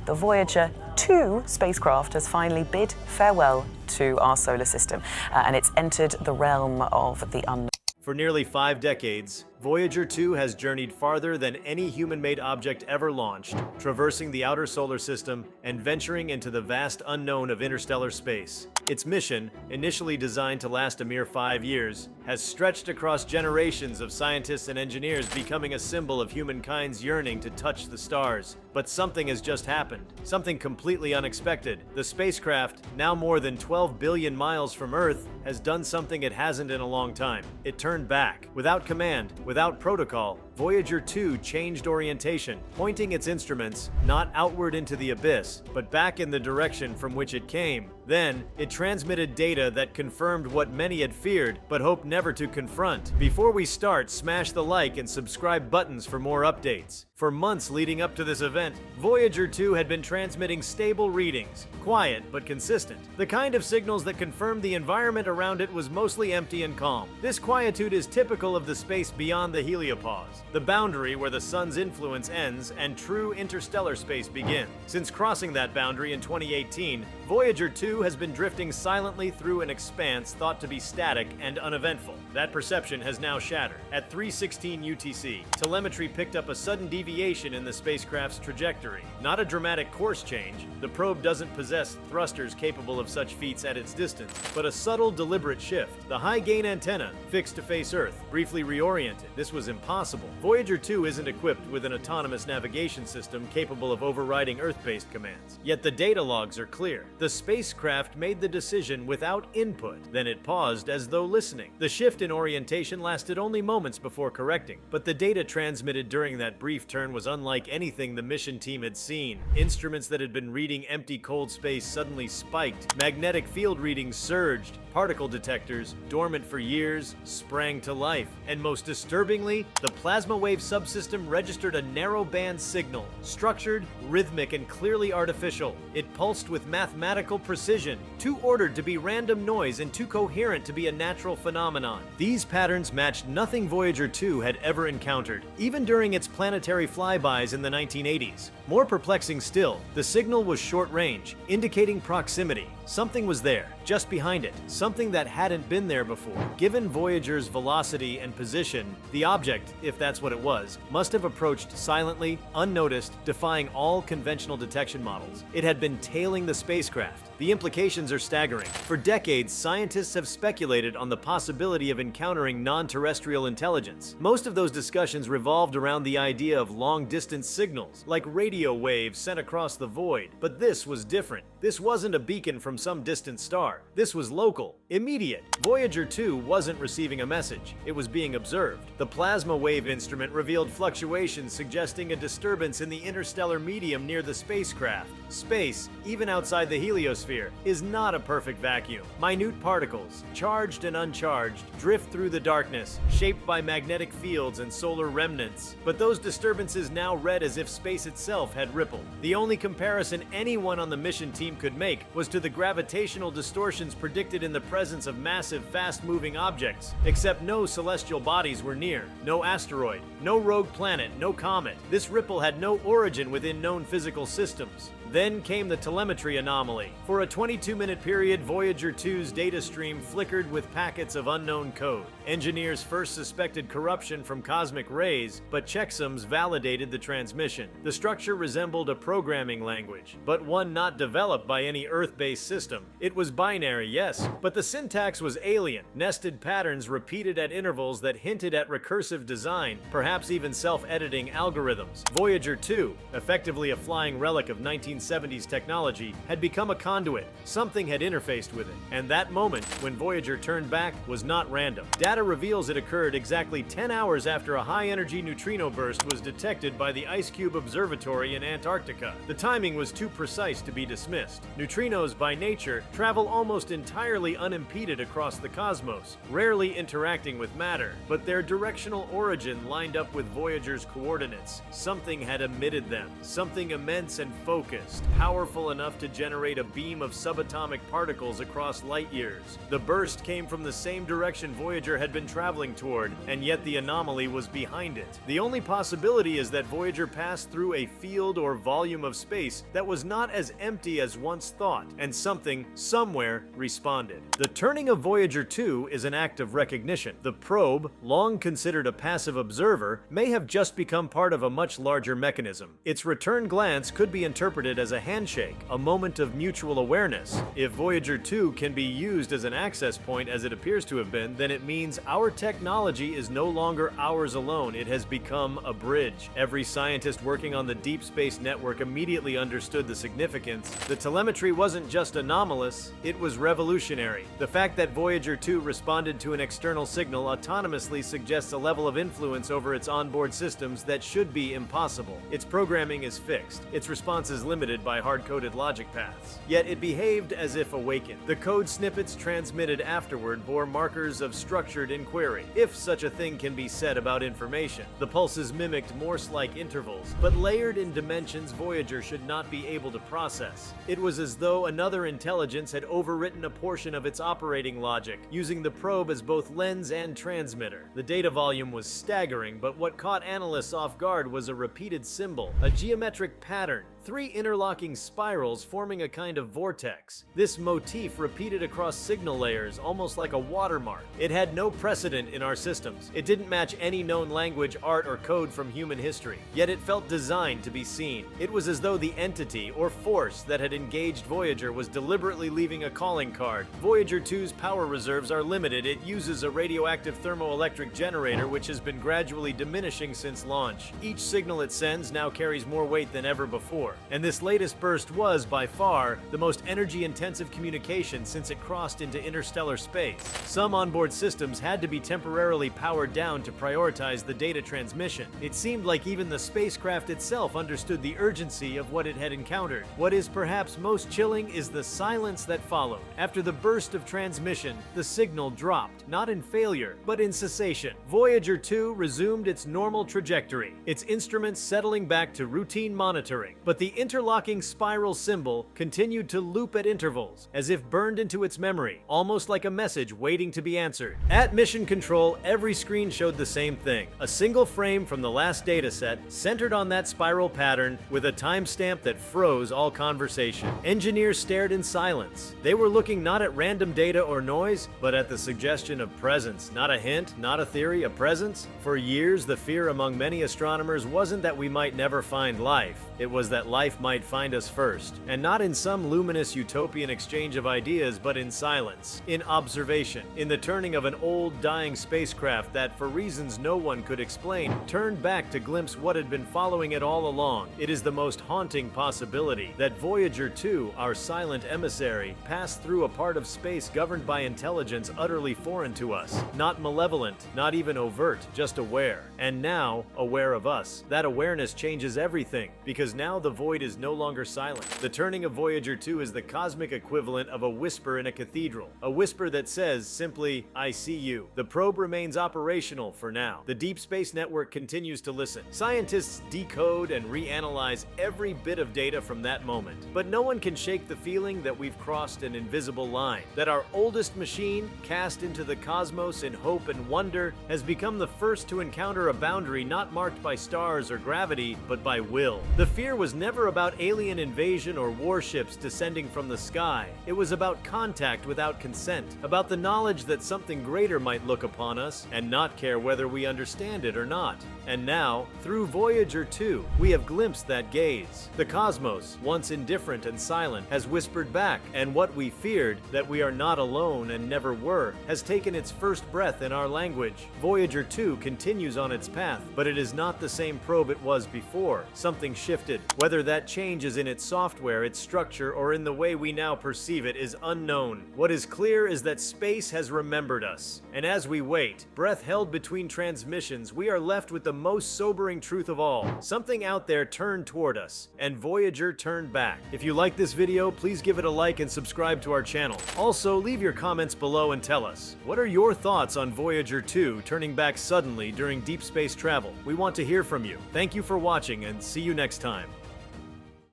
the Voyager 2 spacecraft has finally bid farewell to our solar system, and it's entered the realm of the unknown. For nearly 5 decades, Voyager 2 has journeyed farther than any human-made object ever launched, traversing the outer solar system and venturing into the vast unknown of interstellar space. Its mission, initially designed to last a mere 5 years, has stretched across generations of scientists and engineers, becoming a symbol of humankind's yearning to touch the stars. But something has just happened. Something completely unexpected. The spacecraft, now more than 12 billion miles from Earth, has done something it hasn't in a long time. It turned back. Without command, without protocol, Voyager 2 changed orientation, pointing its instruments not outward into the abyss, but back in the direction from which it came. Then, it transmitted data that confirmed what many had feared, but hoped never to confront. Before we start, smash the like and subscribe buttons for more updates. For months leading up to this event, Voyager 2 had been transmitting stable readings, quiet but consistent. The kind of signals that confirmed the environment around it was mostly empty and calm. This quietude is typical of the space beyond the heliopause, the boundary where the sun's influence ends and true interstellar space begins. Since crossing that boundary in 2018, Voyager 2 has been drifting silently through an expanse thought to be static and uneventful. That perception has now shattered. At 3:16 UTC, telemetry picked up a sudden deviation in the spacecraft's trajectory. Not a dramatic course change, the probe doesn't possess thrusters capable of such feats at its distance, but a subtle, deliberate shift. The high-gain antenna, fixed to face Earth, briefly reoriented. This was impossible. Voyager 2 isn't equipped with an autonomous navigation system capable of overriding Earth-based commands. Yet the data logs are clear. The spacecraft made the decision without input, then it paused as though listening. The shift in orientation lasted only moments before correcting, but the data transmitted during that brief turn was unlike anything the mission team had seen. Instruments that had been reading empty cold space suddenly spiked, magnetic field readings surged, particle detectors, dormant for years, sprang to life, and most disturbingly, the plasma wave subsystem registered a narrow-band signal, structured, rhythmic, and clearly artificial. It pulsed with mathematical precision, too ordered to be random noise and too coherent to be a natural phenomenon. These patterns matched nothing Voyager 2 had ever encountered, even during its planetary flybys in the 1980s. More perplexing still, the signal was short-range, indicating proximity. Something was there, just behind it, something that hadn't been there before. Given Voyager's velocity and position, the object, if that's what it was, must have approached silently, unnoticed, defying all conventional detection models. It had been tailing the spacecraft. The implications are staggering. For decades, scientists have speculated on the possibility of encountering non-terrestrial intelligence. Most of those discussions revolved around the idea of long-distance signals, like radio waves sent across the void. But this was different. This wasn't a beacon from some distant star. This was local, immediate. Voyager 2 wasn't receiving a message. It was being observed. The plasma wave instrument revealed fluctuations suggesting a disturbance in the interstellar medium near the spacecraft. Space, even outside the heliosphere, is not a perfect vacuum. Minute particles, charged and uncharged, drift through the darkness, shaped by magnetic fields and solar remnants. But those disturbances now read as if space itself had rippled. The only comparison anyone on the mission team could make was to the gravitational distortions predicted in the presence of massive, fast-moving objects. Except no celestial bodies were near. No asteroid, no rogue planet, no comet. This ripple had no origin within known physical systems. Then came the telemetry anomaly. For a 22-minute period, Voyager 2's data stream flickered with packets of unknown code. Engineers first suspected corruption from cosmic rays, but checksums validated the transmission. The structure resembled a programming language, but one not developed by any Earth-based system. It was binary, yes, but the syntax was alien. Nested patterns repeated at intervals that hinted at recursive design, perhaps even self-editing algorithms. Voyager 2, effectively a flying relic of 1970s technology, had become a conduit. Something had interfaced with it, and that moment, when Voyager turned back, was not random. Data reveals it occurred exactly 10 hours after a high-energy neutrino burst was detected by the Ice Cube Observatory in Antarctica. The timing was too precise to be dismissed. Neutrinos, by nature, travel almost entirely unimpeded across the cosmos, rarely interacting with matter, but their directional origin lined up with Voyager's coordinates. Something had emitted them, something immense and focused, powerful enough to generate a beam of subatomic particles across light years. The burst came from the same direction Voyager had been traveling toward, and yet the anomaly was behind it. The only possibility is that Voyager passed through a field or volume of space that was not as empty as once thought, and something, somewhere, responded. The turning of Voyager 2 is an act of recognition. The probe, long considered a passive observer, may have just become part of a much larger mechanism. Its return glance could be interpreted as a handshake, a moment of mutual awareness. If Voyager 2 can be used as an access point as it appears to have been, then it means our technology is no longer ours alone. It has become a bridge. Every scientist working on the Deep Space Network immediately understood the significance. The telemetry wasn't just anomalous, it was revolutionary. The fact that Voyager 2 responded to an external signal autonomously suggests a level of influence over its onboard systems that should be impossible. Its programming is fixed. Its response is limited by hard-coded logic paths. Yet it behaved as if awakened. The code snippets transmitted afterward bore markers of structured inquiry, if such a thing can be said about information. The pulses mimicked Morse-like intervals, but layered in dimensions Voyager should not be able to process. It was as though another intelligence had overwritten a portion of its operating logic, using the probe as both lens and transmitter. The data volume was staggering, but what caught analysts off guard was a repeated symbol, a geometric pattern, 3 interlocking spirals forming a kind of vortex. This motif repeated across signal layers, almost like a watermark. It had no precedent in our systems. It didn't match any known language, art, or code from human history. Yet it felt designed to be seen. It was as though the entity, or force, that had engaged Voyager was deliberately leaving a calling card. Voyager 2's power reserves are limited. It uses a radioactive thermoelectric generator which has been gradually diminishing since launch. Each signal it sends now carries more weight than ever before. And this latest burst was, by far, the most energy-intensive communication since it crossed into interstellar space. Some onboard systems had to be temporarily powered down to prioritize the data transmission. It seemed like even the spacecraft itself understood the urgency of what it had encountered. What is perhaps most chilling is the silence that followed. After the burst of transmission, the signal dropped, not in failure, but in cessation. Voyager 2 resumed its normal trajectory, its instruments settling back to routine monitoring, but the interlocking spiral symbol continued to loop at intervals, as if burned into its memory, almost like a message waiting to be answered. At mission control, every screen showed the same thing, a single frame from the last dataset centered on that spiral pattern with a timestamp that froze all conversation. Engineers stared in silence. They were looking not at random data or noise, but at the suggestion of presence. Not a hint, not a theory, a presence. For years, the fear among many astronomers wasn't that we might never find life. It was that life might find us first, and not in some luminous utopian exchange of ideas, but in silence, in observation, in the turning of an old, dying spacecraft that, for reasons no one could explain, turned back to glimpse what had been following it all along. It is the most haunting possibility that Voyager 2, our silent emissary, passed through a part of space governed by intelligence utterly foreign to us, not malevolent, not even overt, just aware. And now, aware of us. That awareness changes everything, because now the void is no longer silent. The turning of Voyager 2 is the cosmic equivalent of a whisper in a cathedral. A whisper that says simply, "I see you." The probe remains operational for now. The Deep Space Network continues to listen. Scientists decode and reanalyze every bit of data from that moment. But no one can shake the feeling that we've crossed an invisible line, that our oldest machine, cast into the cosmos in hope and wonder, has become the first to encounter a boundary not marked by stars or gravity, but by will. The fear was never about alien invasion or warships descending from the sky. It was about contact without consent, about the knowledge that something greater might look upon us and not care whether we understand it or not. And now, through Voyager 2, we have glimpsed that gaze. The cosmos, once indifferent and silent, has whispered back, and what we feared, that we are not alone and never were, has taken its first breath in our language. Voyager 2 continues on its path, but it is not the same probe it was before. Something shifted. Whether that change is in its software, its structure, or in the way we now perceive it is unknown. What is clear is that space has remembered us. And as we wait, breath held between transmissions, we are left with the most sobering truth of all. Something out there turned toward us, and Voyager turned back. If you like this video, please give it a like and subscribe to our channel. Also, leave your comments below and tell us, what are your thoughts on Voyager 2 turning back suddenly during deep space travel? We want to hear from you. Thank you for watching, and see you next time.